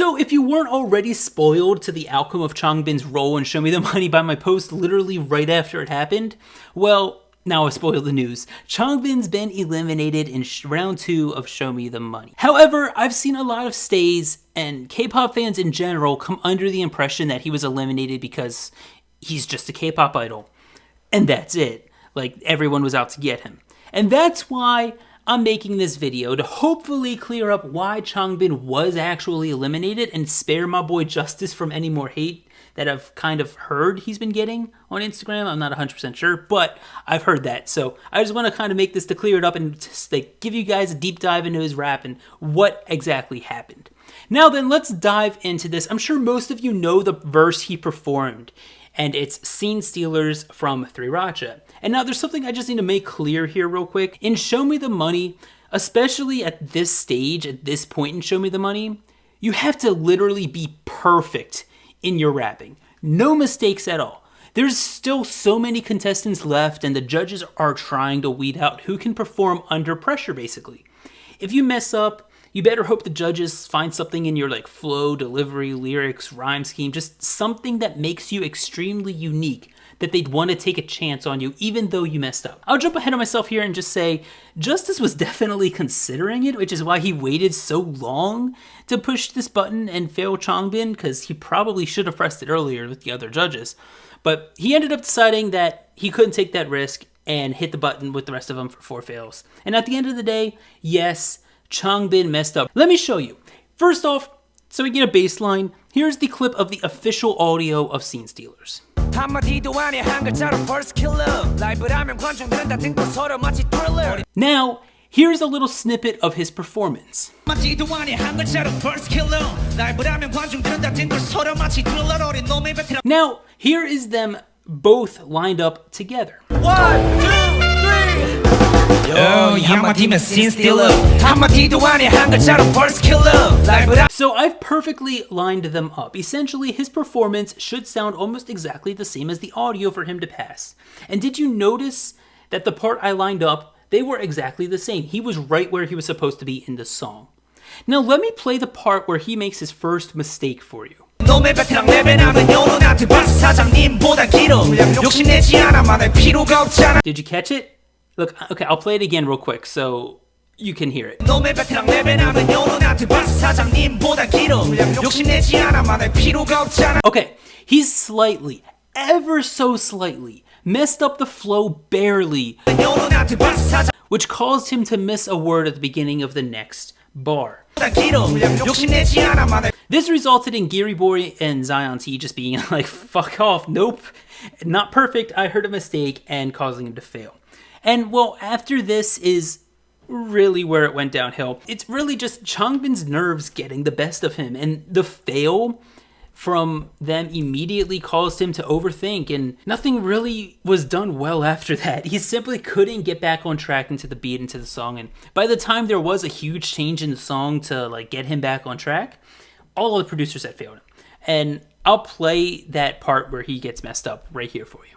So if you weren't already spoiled to the outcome of Changbin's role in Show Me the Money by my post literally right after it happened, well, now I spoiled the news. Changbin's been eliminated in round 2 of Show Me the Money. However, I've seen a lot of stays and K-pop fans in general come under the impression that he was eliminated because he's just a K-pop idol. And that's it. Like, everyone was out to get him. And that's why I'm making this video, to hopefully clear up why Changbin was actually eliminated and spare my boy Justice from any more hate that I've kind of heard he's been getting on Instagram. I'm not 100% sure, but I've heard that. So I just want to kind of make this to clear it up and just like give you guys a deep dive into his rap and what exactly happened. Now then, let's dive into this. I'm sure most of you know the verse he performed, and it's Scene Stealers from 3RACHA. And now there's something I just need to make clear here real quick. In Show Me the Money, especially at this stage, at this point in Show Me the Money, you have to literally be perfect in your rapping. No mistakes at all. There's still so many contestants left, and the judges are trying to weed out who can perform under pressure, basically. If you mess up, you better hope the judges find something in your like flow, delivery, lyrics, rhyme scheme, just something that makes you extremely unique, that they'd want to take a chance on you even though you messed up. I'll jump ahead of myself here and just say Justice was definitely considering it, which is why he waited so long to push this button and fail Changbin, because he probably should have pressed it earlier with the other judges. But he ended up deciding that he couldn't take that risk and hit the button with the rest of them for 4 fails. And at the end of the day, yes, Changbin messed up. Let me show you. First off, so we get a baseline, here's the clip of the official audio of Scene Stealers. Now, here's a little snippet of his performance. Now, here is them both lined up together. 1, 2, 3. So I've perfectly lined them up. Essentially, his performance should sound almost exactly the same as the audio for him to pass. And did you notice that the part I lined up, they were exactly the same. He was right where he was supposed to be in the song. Now let me play the part where he makes his first mistake for you. Did you catch it? Look, okay, I'll play it again real quick so you can hear it. Okay, he's slightly, ever so slightly, messed up the flow barely, which caused him to miss a word at the beginning of the next bar. This resulted in Geary Boy and Zion T just being like, fuck off, nope, not perfect, I heard a mistake, and causing him to fail. And well, after this is really where it went downhill. It's really just Changbin's nerves getting the best of him, and the fail from them immediately caused him to overthink, and nothing really was done well after that. He simply couldn't get back on track into the beat, into the song, and by the time there was a huge change in the song to like get him back on track, all of the producers had failed him. And I'll play that part where he gets messed up right here for you.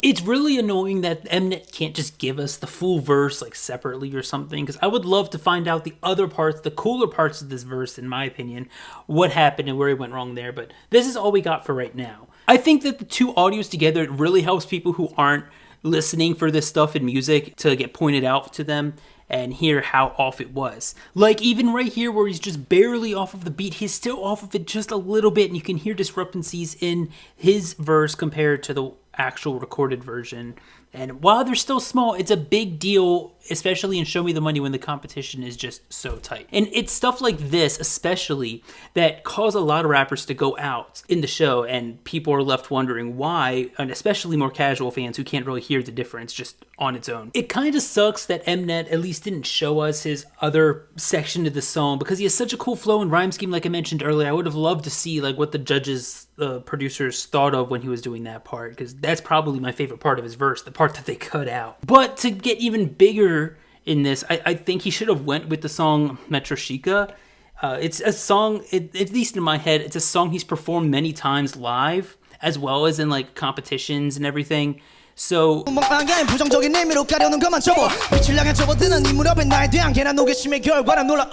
It's really annoying that Mnet can't just give us the full verse like separately or something, because I would love to find out the other parts, the cooler parts of this verse, in my opinion, what happened and where he went wrong there, but this is all we got for right now. I think that the two audios together, it really helps people who aren't listening for this stuff in music to get pointed out to them and hear how off it was. Like even right here where he's just barely off of the beat, he's still off of it just a little bit, and you can hear discrepancies in his verse compared to the actual recorded version. And while they're still small, it's a big deal, especially in Show Me the Money when the competition is just so tight. And it's stuff like this, especially, that cause a lot of rappers to go out in the show, and people are left wondering why, and especially more casual fans who can't really hear the difference just on its own. It kind of sucks that Mnet at least didn't show us his other section of the song, because he has such a cool flow and rhyme scheme like I mentioned earlier. I would have loved to see like what the judges, producers thought of when he was doing that part, because that's probably my favorite part of his verse, the part that they cut out. But to get even bigger in this, I think he should have went with the song Metro Chica. It's a song, at least in my head, it's a song he's performed many times live, as well as in like competitions and everything. So 멍망한 부정적인 의미로 가려는 것만 접어 빛을 향해 접어드는 이 무렵에 나에 대한 괜한 호기심의 결과라 놀라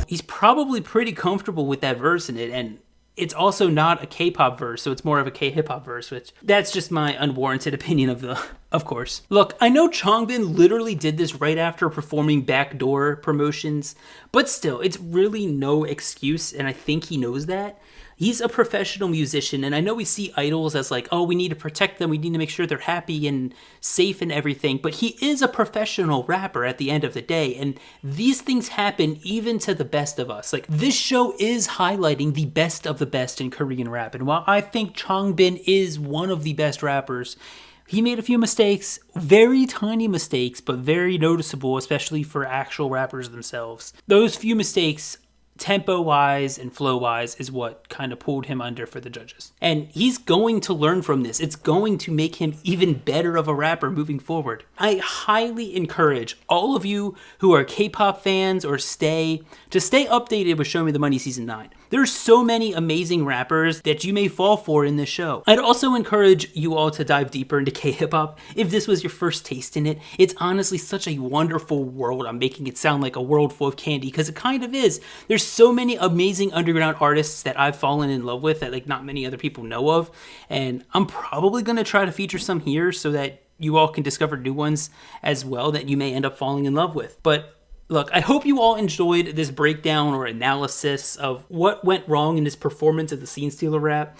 he's probably pretty comfortable with that verse in it, and it's also not a K-pop verse, so it's more of a K-hip-hop verse, which that's just my unwarranted opinion of course. Look, I know Changbin literally did this right after performing backdoor promotions, but still, it's really no excuse, and I think he knows that. He's a professional musician, and I know we see idols as like, oh, we need to protect them, we need to make sure they're happy and safe and everything, but he is a professional rapper at the end of the day, and these things happen even to the best of us. Like, this show is highlighting the best of the best in Korean rap, and while I think Changbin is one of the best rappers, he made a few mistakes, very tiny mistakes, but very noticeable, especially for actual rappers themselves. Those few mistakes, tempo-wise and flow-wise, is what kind of pulled him under for the judges. And he's going to learn from this. It's going to make him even better of a rapper moving forward. I highly encourage all of you who are K-pop fans or stay updated with Show Me the Money Season 9. There's so many amazing rappers that you may fall for in this show. I'd also encourage you all to dive deeper into K-hip-hop. If this was your first taste in it, it's honestly such a wonderful world. I'm making it sound like a world full of candy, because it kind of is. There's so many amazing underground artists that I've fallen in love with that like not many other people know of, and I'm probably going to try to feature some here so that you all can discover new ones as well that you may end up falling in love with. But look, I hope you all enjoyed this breakdown or analysis of what went wrong in this performance of the Scene Stealer rap.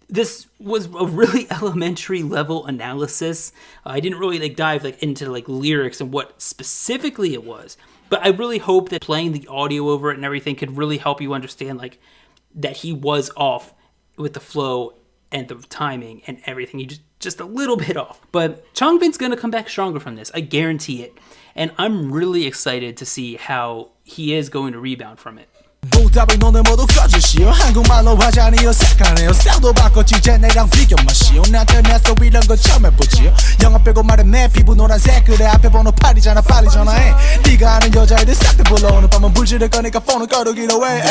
This was a really elementary level analysis. I didn't really dive into lyrics and what specifically it was. But I really hope that playing the audio over it and everything could really help you understand that he was off with the flow and the timing and everything. He just a little bit off. But Changbin's going to come back stronger from this. I guarantee it. And I'm really excited to see how he is going to rebound from it. 보답을 너네 모두 꺼주시오 한국말로 화자니요 색하네요 스타일도 바꿨지 이제 내랑 비교 마시오 나한테 내서 이런 거 처음 해보지요 영화 빼고 말해 내 피부 노란색 그래 앞에 번호 8이잖아 빨리 전화해 네가 아는 여자애들 싹 다 불러 오늘 밤은 불지를 거니까 폰을 꺼두기로 해